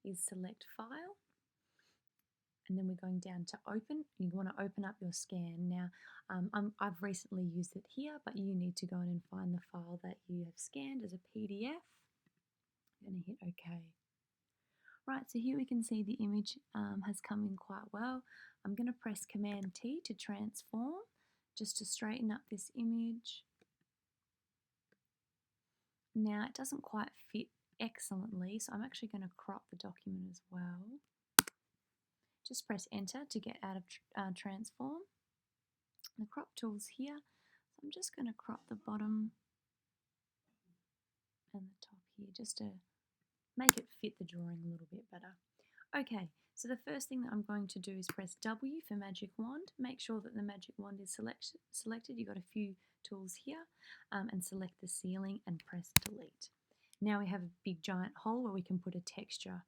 is select file, and then we're going down to open. You want to open up your scan. Now, I've recently used it here, but you need to go in and find the file that you have scanned as a PDF. You're going to hit OK. Right, so here we can see the image has come in quite well. I'm going to press Command T to transform, just to straighten up this image. Now it doesn't quite fit excellently, so I'm actually going to crop the document as well. Just press Enter to get out of transform. The crop tool's here, so I'm just going to crop the bottom and the top here just to make it fit the drawing a little bit better. Okay, so the first thing that I'm going to do is press W for magic wand. Make sure that the magic wand is selected. You've got a few tools here, and select the ceiling and press delete. Now we have a big giant hole where we can put a texture.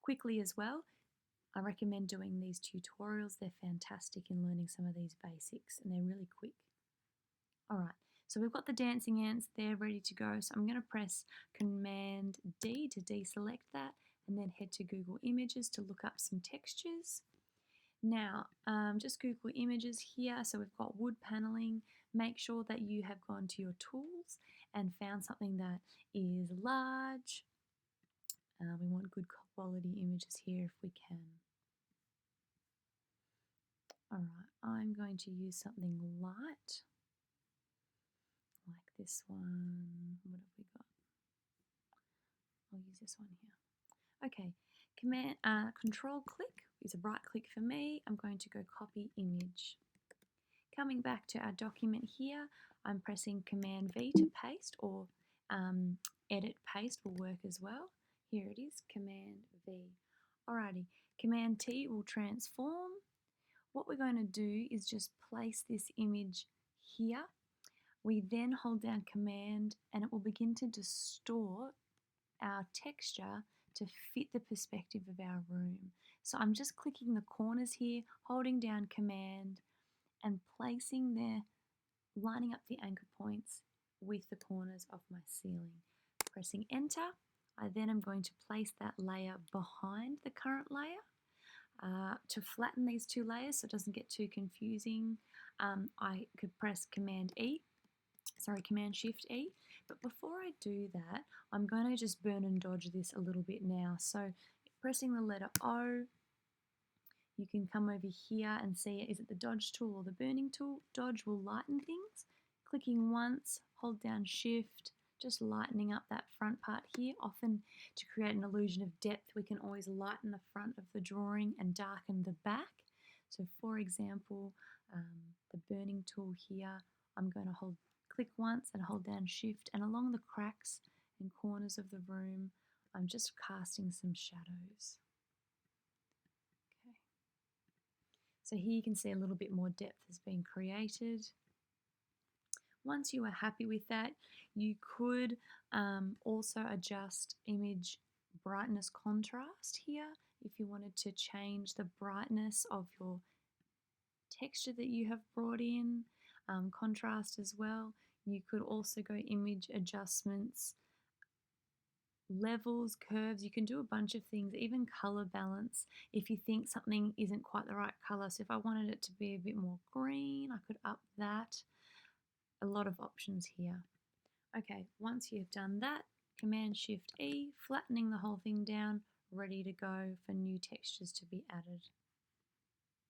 Quickly as well, I recommend doing these tutorials. They're fantastic in learning some of these basics, and they're really quick. Alright, so we've got the dancing ants there ready to go. So I'm going to press Command D to deselect that, and then head to Google Images to look up some textures. Now, just Google Images here. So we've got wood paneling. Make sure that you have gone to your tools and found something that is large. We want good quality images here if we can. Alright, I'm going to use something light, like this one. What have we got? I'll use this one here. Okay, Control click is a right click for me. I'm going to go copy image. Coming back to our document here, I'm pressing Command V to paste, or edit paste will work as well. Here it is, Command V. Alrighty, Command T will transform. What we're going to do is just place this image here. We then hold down Command and it will begin to distort our texture to fit the perspective of our room. So I'm just clicking the corners here, holding down Command and placing there, lining up the anchor points with the corners of my ceiling. Pressing Enter, I then am going to place that layer behind the current layer. To flatten these two layers so it doesn't get too confusing, I could press Command Shift E. But before I do that, I'm going to just burn and dodge this a little bit now. So pressing the letter O, you can come over here and see, is it the dodge tool or the burning tool? Dodge will lighten things. Clicking once, hold down Shift, just lightening up that front part here. Often to create an illusion of depth, we can always lighten the front of the drawing and darken the back. So for example, the burning tool here, I'm going to click once and hold down Shift, and along the cracks and corners of the room, I'm just casting some shadows. Okay. So here you can see a little bit more depth has been created. Once you are happy with that, you could also adjust image brightness contrast here if you wanted to change the brightness of your texture that you have brought in, contrast as well. You could also go image adjustments, levels, curves. You can do a bunch of things, even color balance if you think something isn't quite the right color. So if I wanted it to be a bit more green, I could up that. A lot of options here. Okay, once you've done that, Command Shift E, flattening the whole thing down, ready to go for new textures to be added.